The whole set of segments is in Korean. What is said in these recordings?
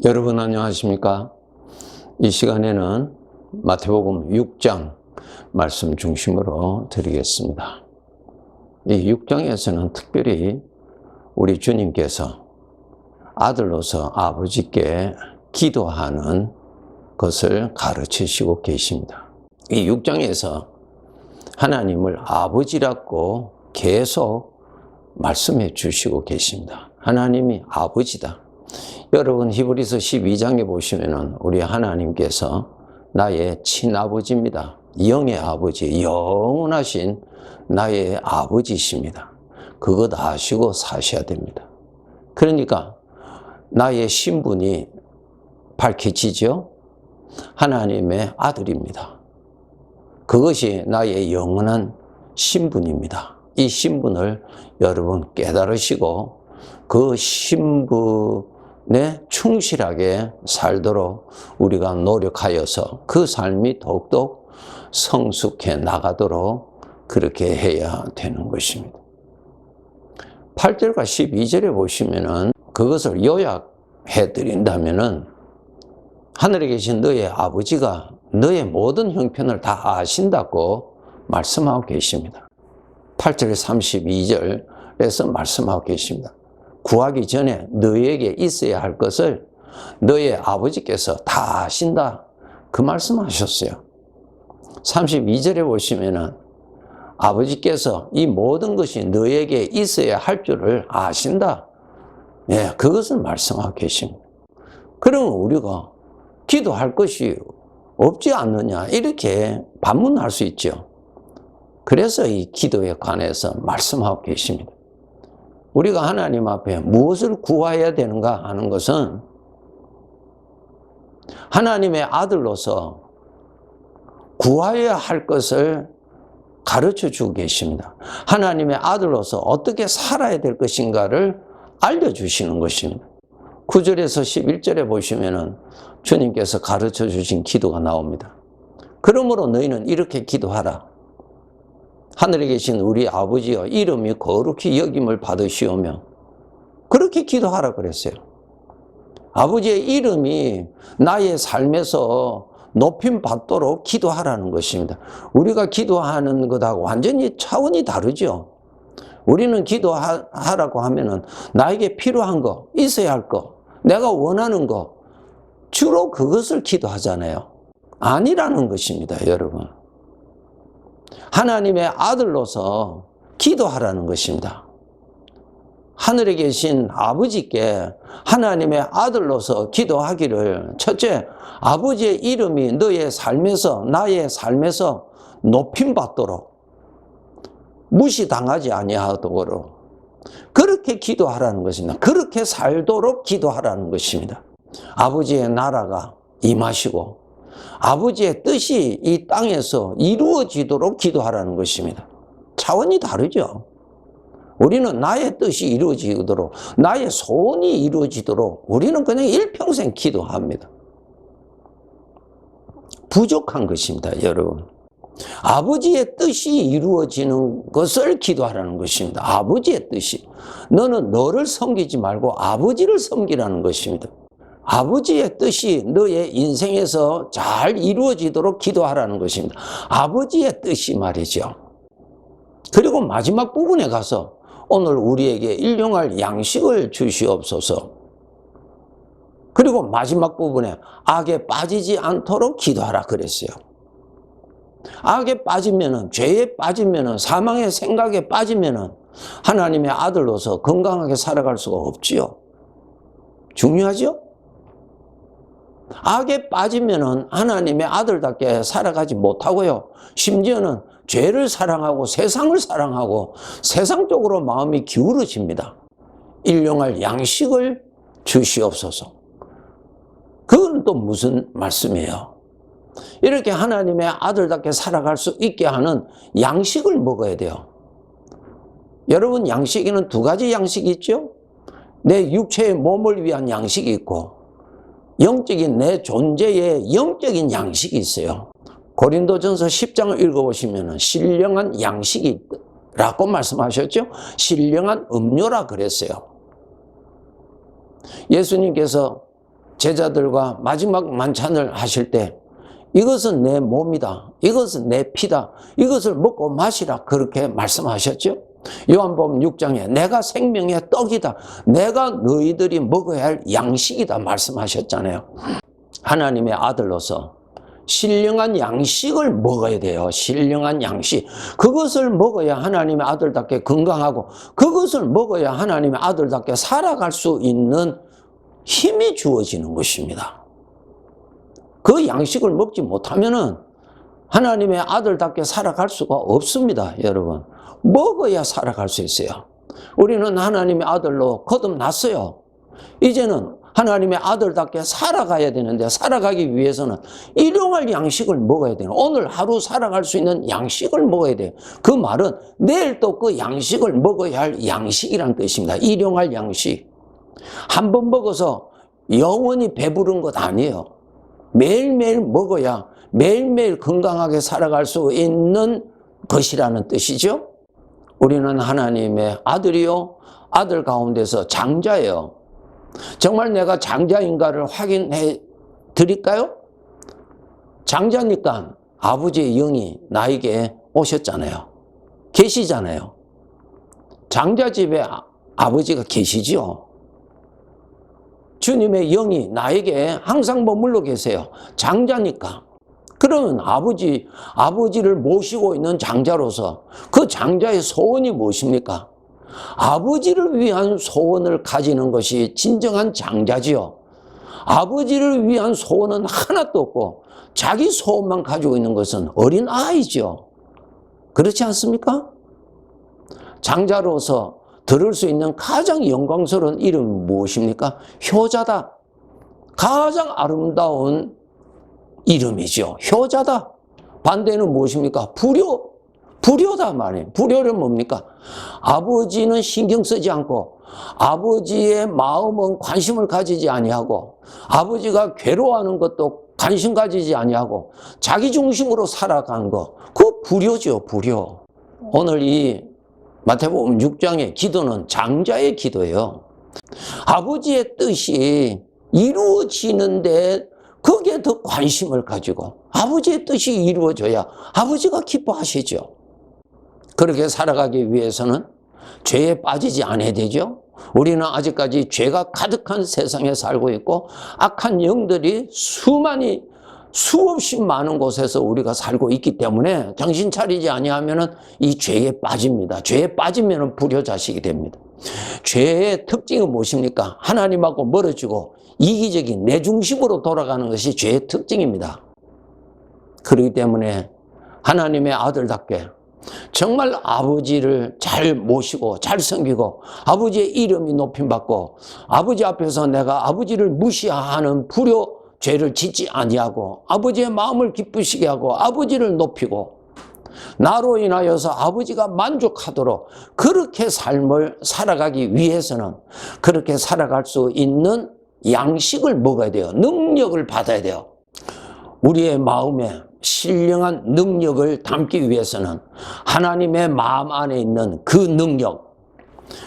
여러분 안녕하십니까? 이 시간에는 마태복음 6장 말씀 중심으로 드리겠습니다. 이 6장에서는 특별히 우리 주님께서 아들로서 아버지께 기도하는 것을 가르치시고 계십니다. 이 6장에서 하나님을 아버지라고 계속 말씀해 주시고 계십니다. 하나님이 아버지다. 여러분 히브리서 12장에 보시면은 우리 하나님께서 나의 친아버지입니다. 영의 아버지, 영원하신 나의 아버지이십니다. 그것 아시고 사셔야 됩니다. 그러니까 나의 신분이 밝혀지죠? 하나님의 아들입니다. 그것이 나의 영원한 신분입니다. 이 신분을 여러분 깨달으시고 그 신분에 충실하게 살도록 우리가 노력하여서 그 삶이 더욱더 성숙해 나가도록 그렇게 해야 되는 것입니다. 8절과 12절에 보시면은 그것을 요약해 드린다면은 하늘에 계신 너의 아버지가 너의 모든 형편을 다 아신다고 말씀하고 계십니다. 8절 32절에서 말씀하고 계십니다. 구하기 전에 너에게 있어야 할 것을 너의 아버지께서 다 아신다. 그 말씀하셨어요. 32절에 보시면은 아버지께서 이 모든 것이 너에게 있어야 할 줄을 아신다. 예, 그것을 말씀하고 계십니다. 그러면 우리가 기도할 것이 없지 않느냐 이렇게 반문할 수 있죠. 그래서 이 기도에 관해서 말씀하고 계십니다. 우리가 하나님 앞에 무엇을 구해야 되는가 하는 것은 하나님의 아들로서 구해야 할 것을 가르쳐 주고 계십니다. 하나님의 아들로서 어떻게 살아야 될 것인가를 알려주시는 것입니다. 9절에서 11절에 보시면은 주님께서 가르쳐 주신 기도가 나옵니다. 그러므로 너희는 이렇게 기도하라. 하늘에 계신 우리 아버지여 이름이 거룩히 여김을 받으시오며 그렇게 기도하라 그랬어요. 아버지의 이름이 나의 삶에서 높임 받도록 기도하라는 것입니다. 우리가 기도하는 것하고 완전히 차원이 다르죠. 우리는 기도하라고 하면은 나에게 필요한 거, 있어야 할 거, 내가 원하는 거 주로 그것을 기도하잖아요. 아니라는 것입니다, 여러분. 하나님의 아들로서 기도하라는 것입니다. 하늘에 계신 아버지께 하나님의 아들로서 기도하기를 첫째, 아버지의 이름이 너의 삶에서 나의 삶에서 높임받도록 무시당하지 아니하도록 그렇게 기도하라는 것입니다. 그렇게 살도록 기도하라는 것입니다. 아버지의 나라가 임하시고 아버지의 뜻이 이 땅에서 이루어지도록 기도하라는 것입니다. 차원이 다르죠. 우리는 나의 뜻이 이루어지도록 나의 소원이 이루어지도록 우리는 그냥 일평생 기도합니다. 부족한 것입니다, 여러분. 아버지의 뜻이 이루어지는 것을 기도하라는 것입니다. 아버지의 뜻이. 너는 너를 섬기지 말고 아버지를 섬기라는 것입니다. 아버지의 뜻이 너의 인생에서 잘 이루어지도록 기도하라는 것입니다. 아버지의 뜻이 말이죠. 그리고 마지막 부분에 가서 오늘 우리에게 일용할 양식을 주시옵소서. 그리고 마지막 부분에 악에 빠지지 않도록 기도하라 그랬어요. 악에 빠지면은, 죄에 빠지면은, 사망의 생각에 빠지면은 하나님의 아들로서 건강하게 살아갈 수가 없지요. 중요하죠? 악에 빠지면은 하나님의 아들답게 살아가지 못하고요. 심지어는 죄를 사랑하고 세상을 사랑하고 세상 쪽으로 마음이 기울어집니다. 일용할 양식을 주시옵소서. 그건 또 무슨 말씀이에요? 이렇게 하나님의 아들답게 살아갈 수 있게 하는 양식을 먹어야 돼요. 여러분, 양식에는 두 가지 양식이 있죠? 내 육체의 몸을 위한 양식이 있고 영적인 내 존재의 영적인 양식이 있어요. 고린도전서 10장을 읽어보시면 신령한 양식이라고 말씀하셨죠? 신령한 음료라 그랬어요. 예수님께서 제자들과 마지막 만찬을 하실 때 이것은 내 몸이다. 이것은 내 피다. 이것을 먹고 마시라. 그렇게 말씀하셨죠. 요한복음 6장에 내가 생명의 떡이다. 내가 너희들이 먹어야 할 양식이다. 말씀하셨잖아요. 하나님의 아들로서 신령한 양식을 먹어야 돼요. 신령한 양식. 그것을 먹어야 하나님의 아들답게 건강하고 그것을 먹어야 하나님의 아들답게 살아갈 수 있는 힘이 주어지는 것입니다. 그 양식을 먹지 못하면은 하나님의 아들답게 살아갈 수가 없습니다, 여러분. 먹어야 살아갈 수 있어요. 우리는 하나님의 아들로 거듭났어요. 이제는 하나님의 아들답게 살아가야 되는데 살아가기 위해서는 일용할 양식을 먹어야 돼요. 오늘 하루 살아갈 수 있는 양식을 먹어야 돼요. 그 말은 내일 또 그 양식을 먹어야 할 양식이란 뜻입니다. 일용할 양식. 한 번 먹어서 영원히 배부른 것 아니에요. 매일매일 먹어야 매일매일 건강하게 살아갈 수 있는 것이라는 뜻이죠. 우리는 하나님의 아들이요, 아들 가운데서 장자예요. 정말 내가 장자인가를 확인해 드릴까요? 장자니까 아버지의 영이 나에게 오셨잖아요. 계시잖아요. 장자 집에 아버지가 계시지요. 주님의 영이 나에게 항상 머물러 계세요. 장자니까. 그러면 아버지를 모시고 있는 장자로서 그 장자의 소원이 무엇입니까? 아버지를 위한 소원을 가지는 것이 진정한 장자지요. 아버지를 위한 소원은 하나도 없고 자기 소원만 가지고 있는 것은 어린 아이죠. 그렇지 않습니까? 장자로서 들을 수 있는 가장 영광스러운 이름은 무엇입니까? 효자다. 가장 아름다운 이름이죠. 효자다. 반대는 무엇입니까? 불효다 말이에요. 불효는 뭡니까? 아버지는 신경 쓰지 않고 아버지의 마음은 관심을 가지지 아니하고 아버지가 괴로워하는 것도 관심 가지지 아니하고 자기 중심으로 살아가는 거, 그거 불효죠. 불효. 오늘 이 마태복음 6장의 기도는 장자의 기도예요. 아버지의 뜻이 이루어지는데 거기에 더 관심을 가지고 아버지의 뜻이 이루어져야 아버지가 기뻐하시죠. 그렇게 살아가기 위해서는 죄에 빠지지 않아야 되죠. 우리는 아직까지 죄가 가득한 세상에 살고 있고 악한 영들이 수없이 많은 곳에서 우리가 살고 있기 때문에 정신 차리지 아니하면 이 죄에 빠집니다. 죄에 빠지면 불효자식이 됩니다. 죄의 특징은 무엇입니까? 하나님하고 멀어지고 이기적인 내 중심으로 돌아가는 것이 죄의 특징입니다. 그렇기 때문에 하나님의 아들답게 정말 아버지를 잘 모시고 잘 섬기고 아버지의 이름이 높임받고 아버지 앞에서 내가 아버지를 무시하는 불효 죄를 짓지 아니하고 아버지의 마음을 기쁘시게 하고 아버지를 높이고 나로 인하여서 아버지가 만족하도록 그렇게 삶을 살아가기 위해서는 그렇게 살아갈 수 있는 양식을 먹어야 돼요. 능력을 받아야 돼요. 우리의 마음에 신령한 능력을 담기 위해서는 하나님의 마음 안에 있는 그 능력,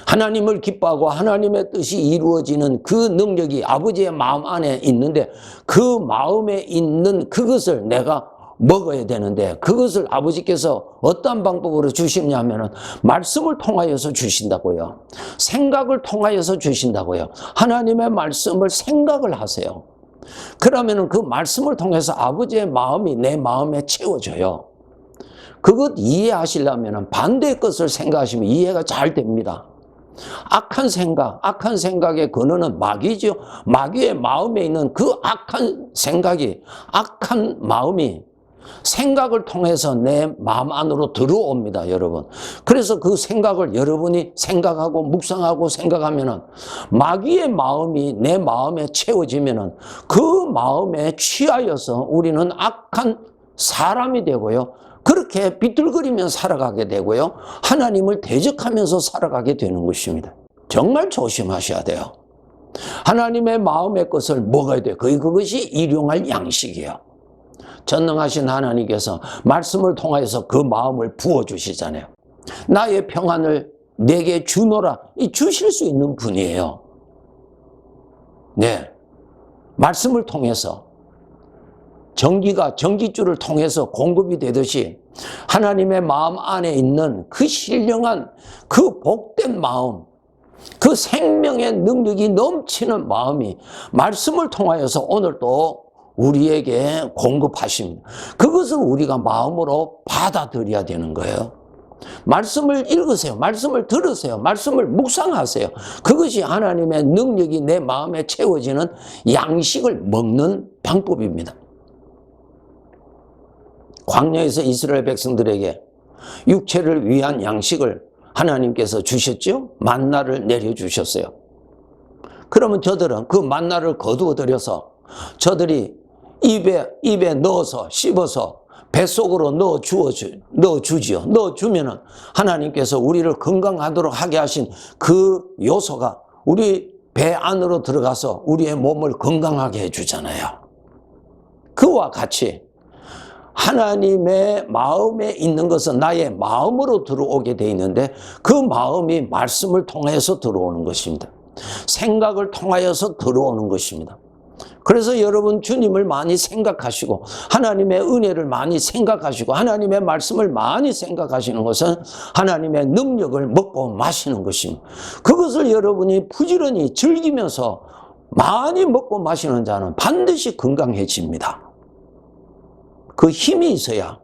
하나님을 기뻐하고 하나님의 뜻이 이루어지는 그 능력이 아버지의 마음 안에 있는데 그 마음에 있는 그것을 내가 먹어야 되는데 그것을 아버지께서 어떤 방법으로 주시냐면은 말씀을 통하여서 주신다고요. 생각을 통하여서 주신다고요. 하나님의 말씀을 생각을 하세요. 그러면은 그 말씀을 통해서 아버지의 마음이 내 마음에 채워져요. 그것 이해하시려면은 반대의 것을 생각하시면 이해가 잘 됩니다. 악한 생각의 근원은 마귀죠. 마귀의 마음에 있는 그 악한 생각이, 악한 마음이 생각을 통해서 내 마음 안으로 들어옵니다, 여러분. 그래서 그 생각을 여러분이 생각하고 묵상하고 생각하면은 마귀의 마음이 내 마음에 채워지면은 그 마음에 취하여서 우리는 악한 사람이 되고요. 그렇게 비틀거리며 살아가게 되고요. 하나님을 대적하면서 살아가게 되는 것입니다. 정말 조심하셔야 돼요. 하나님의 마음의 것을 먹어야 돼요. 그것이 일용할 양식이에요. 전능하신 하나님께서 말씀을 통하여서 그 마음을 부어주시잖아요. 나의 평안을 내게 주노라. 주실 수 있는 분이에요. 네. 말씀을 통해서 전기가 전기줄을 통해서 공급이 되듯이 하나님의 마음 안에 있는 그 신령한 그 복된 마음, 그 생명의 능력이 넘치는 마음이 말씀을 통하여서 오늘도 우리에게 공급하십니다. 그것을 우리가 마음으로 받아들여야 되는 거예요. 말씀을 읽으세요. 말씀을 들으세요. 말씀을 묵상하세요. 그것이 하나님의 능력이 내 마음에 채워지는 양식을 먹는 방법입니다. 광야에서 이스라엘 백성들에게 육체를 위한 양식을 하나님께서 주셨죠? 만나를 내려주셨어요. 그러면 저들은 그 만나를 거두어 들여서 저들이 입에 넣어서 씹어서 뱃속으로 넣어주지요. 넣어주면은 하나님께서 우리를 건강하도록 하게 하신 그 요소가 우리 배 안으로 들어가서 우리의 몸을 건강하게 해주잖아요. 그와 같이 하나님의 마음에 있는 것은 나의 마음으로 들어오게 돼 있는데 그 마음이 말씀을 통해서 들어오는 것입니다. 생각을 통하여서 들어오는 것입니다. 그래서 여러분 주님을 많이 생각하시고 하나님의 은혜를 많이 생각하시고 하나님의 말씀을 많이 생각하시는 것은 하나님의 능력을 먹고 마시는 것입니다. 그것을 여러분이 부지런히 즐기면서 많이 먹고 마시는 자는 반드시 건강해집니다. 그 힘이 있어야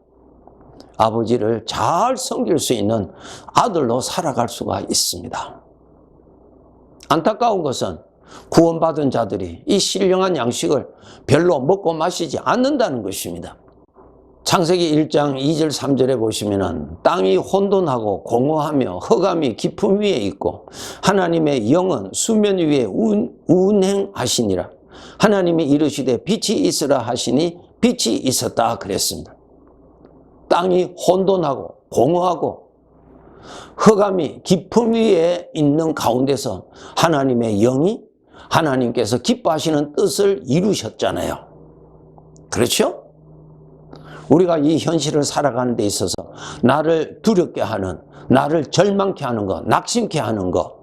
아버지를 잘 섬길 수 있는 아들로 살아갈 수가 있습니다. 안타까운 것은 구원받은 자들이 이 신령한 양식을 별로 먹고 마시지 않는다는 것입니다. 창세기 1장 2절 3절에 보시면은 땅이 혼돈하고 공허하며 흑암이 깊음 위에 있고 하나님의 영은 수면 위에 운행하시니라. 하나님이 이르시되 빛이 있으라 하시니 빛이 있었다 그랬습니다. 땅이 혼돈하고 공허하고 흑암이 깊음 위에 있는 가운데서 하나님의 영이 하나님께서 기뻐하시는 뜻을 이루셨잖아요. 그렇죠? 우리가 이 현실을 살아가는 데 있어서 나를 두렵게 하는, 나를 절망케 하는 것, 낙심케 하는 것,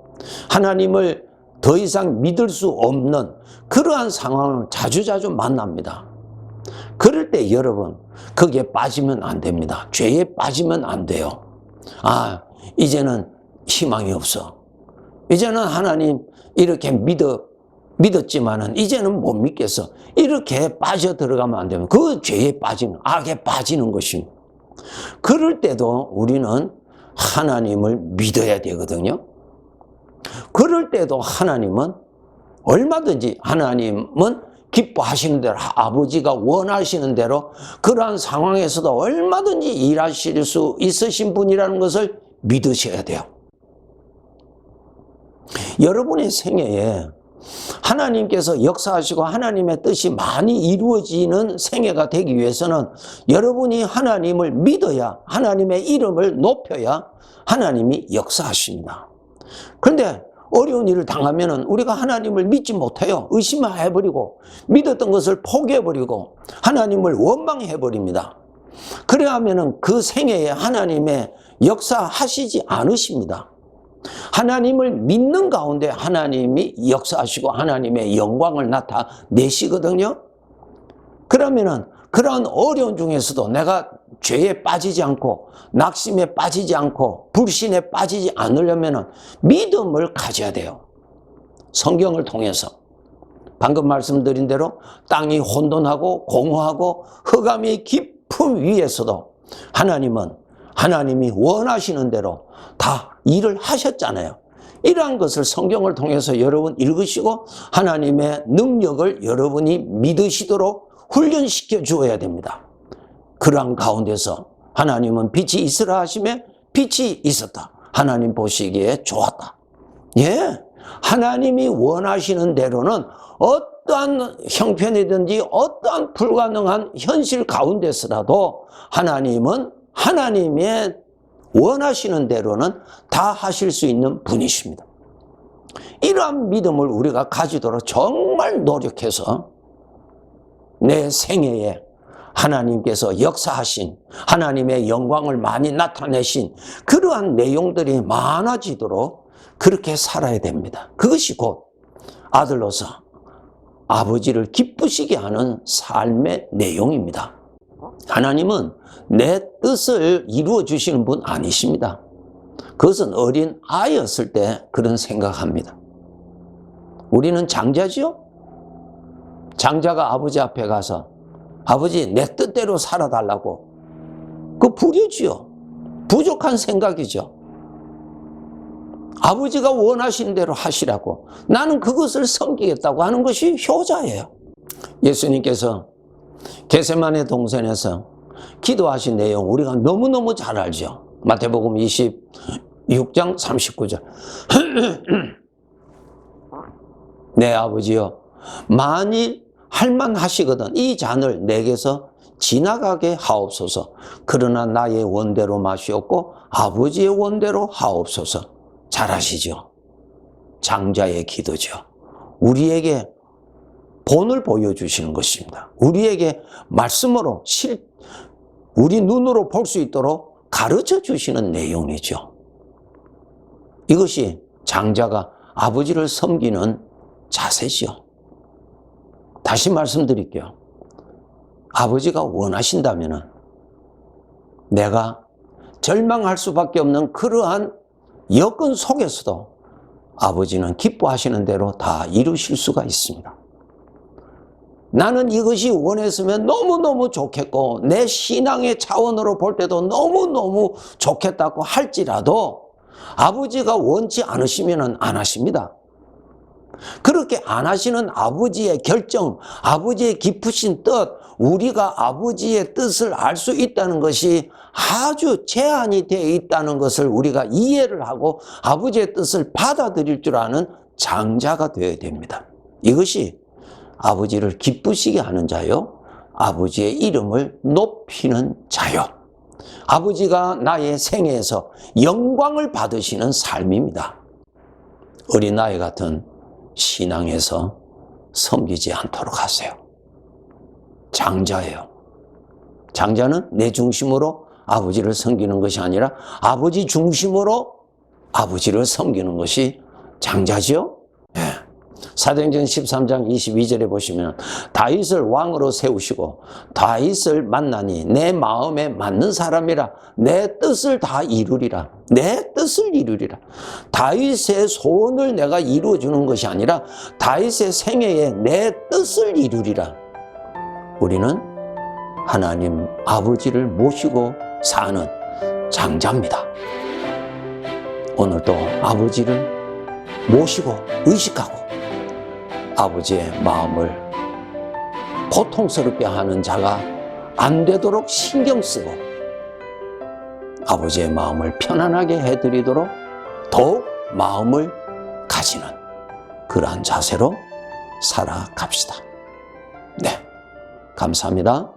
하나님을 더 이상 믿을 수 없는 그러한 상황을 자주자주 만납니다. 그럴 때 여러분 거기에 빠지면 안 됩니다. 죄에 빠지면 안 돼요. 이제는 희망이 없어. 이제는 하나님 이렇게 믿었지만은 이제는 못 믿겠어. 이렇게 빠져 들어가면 안 되면 그 죄에 빠지는, 악에 빠지는 것입니다. 그럴 때도 우리는 하나님을 믿어야 되거든요. 그럴 때도 하나님은 얼마든지 하나님은 기뻐하시는 대로 아버지가 원하시는 대로 그러한 상황에서도 얼마든지 일하실 수 있으신 분이라는 것을 믿으셔야 돼요. 여러분의 생애에 하나님께서 역사하시고 하나님의 뜻이 많이 이루어지는 생애가 되기 위해서는 여러분이 하나님을 믿어야 하나님의 이름을 높여야 하나님이 역사하십니다. 그런데 어려운 일을 당하면은 우리가 하나님을 믿지 못해요. 의심해버리고 믿었던 것을 포기해버리고 하나님을 원망해버립니다. 그래 하면은 그 생애에 하나님의 역사하시지 않으십니다. 하나님을 믿는 가운데 하나님이 역사하시고 하나님의 영광을 나타내시거든요. 그러면은 그런 어려운 중에서도 내가 죄에 빠지지 않고 낙심에 빠지지 않고 불신에 빠지지 않으려면 믿음을 가져야 돼요. 성경을 통해서 방금 말씀드린 대로 땅이 혼돈하고 공허하고 흑암이 깊은 위에서도 하나님이 원하시는 대로 다 일을 하셨잖아요. 이러한 것을 성경을 통해서 여러분 읽으시고 하나님의 능력을 여러분이 믿으시도록 훈련시켜 주어야 됩니다. 그러한 가운데서 하나님은 빛이 있으라 하시매 빛이 있었다. 하나님 보시기에 좋았다. 예, 하나님이 원하시는 대로는 어떠한 형편이든지 어떠한 불가능한 현실 가운데서라도 하나님은 하나님의 원하시는 대로는 다 하실 수 있는 분이십니다. 이러한 믿음을 우리가 가지도록 정말 노력해서 내 생애에 하나님께서 역사하신 하나님의 영광을 많이 나타내신 그러한 내용들이 많아지도록 그렇게 살아야 됩니다. 그것이 곧 아들로서 아버지를 기쁘시게 하는 삶의 내용입니다. 하나님은 내 뜻을 이루어 주시는 분 아니십니다. 그것은 어린 아이였을 때 그런 생각합니다. 우리는 장자지요? 장자가 아버지 앞에 가서 아버지 내 뜻대로 살아달라고, 그 불효지요. 부족한 생각이죠. 아버지가 원하신 대로 하시라고, 나는 그것을 섬기겠다고 하는 것이 효자예요. 예수님께서 겟세마네 동산에서 기도하신 내용 우리가 너무너무 잘 알죠. 마태복음 26장 39절 내 아버지여, 만일 할만하시거든 이 잔을 내게서 지나가게 하옵소서. 그러나 나의 원대로 마시옵고 아버지의 원대로 하옵소서. 잘 아시죠? 장자의 기도죠. 우리에게 본을 보여주시는 것입니다. 우리에게 말씀으로 우리 눈으로 볼 수 있도록 가르쳐 주시는 내용이죠. 이것이 장자가 아버지를 섬기는 자세죠. 다시 말씀드릴게요. 아버지가 원하신다면 내가 절망할 수밖에 없는 그러한 여건 속에서도 아버지는 기뻐하시는 대로 다 이루실 수가 있습니다. 나는 이것이 원했으면 너무너무 좋겠고 내 신앙의 차원으로 볼 때도 너무너무 좋겠다고 할지라도 아버지가 원치 않으시면 안 하십니다. 그렇게 안 하시는 아버지의 결정, 아버지의 깊으신 뜻, 우리가 아버지의 뜻을 알 수 있다는 것이 아주 제한이 되어 있다는 것을 우리가 이해를 하고 아버지의 뜻을 받아들일 줄 아는 장자가 되어야 됩니다. 이것이 아버지를 기쁘시게 하는 자요, 아버지의 이름을 높이는 자요, 아버지가 나의 생애에서 영광을 받으시는 삶입니다. 어린아이 같은 신앙에서 섬기지 않도록 하세요. 장자예요. 장자는 내 중심으로 아버지를 섬기는 것이 아니라 아버지 중심으로 아버지를 섬기는 것이 장자죠. 네. 사도행전 13장 22절에 보시면 다윗을 왕으로 세우시고 다윗을 만나니 내 마음에 맞는 사람이라 내 뜻을 다 이루리라. 내 뜻을 이루리라. 다윗의 소원을 내가 이루어 주는 것이 아니라 다윗의 생애에 내 뜻을 이루리라. 우리는 하나님 아버지를 모시고 사는 장자입니다. 오늘도 아버지를 모시고 의식하고 아버지의 마음을 고통스럽게 하는 자가 안 되도록 신경 쓰고 아버지의 마음을 편안하게 해드리도록 더욱 마음을 가지는 그러한 자세로 살아갑시다. 네, 감사합니다.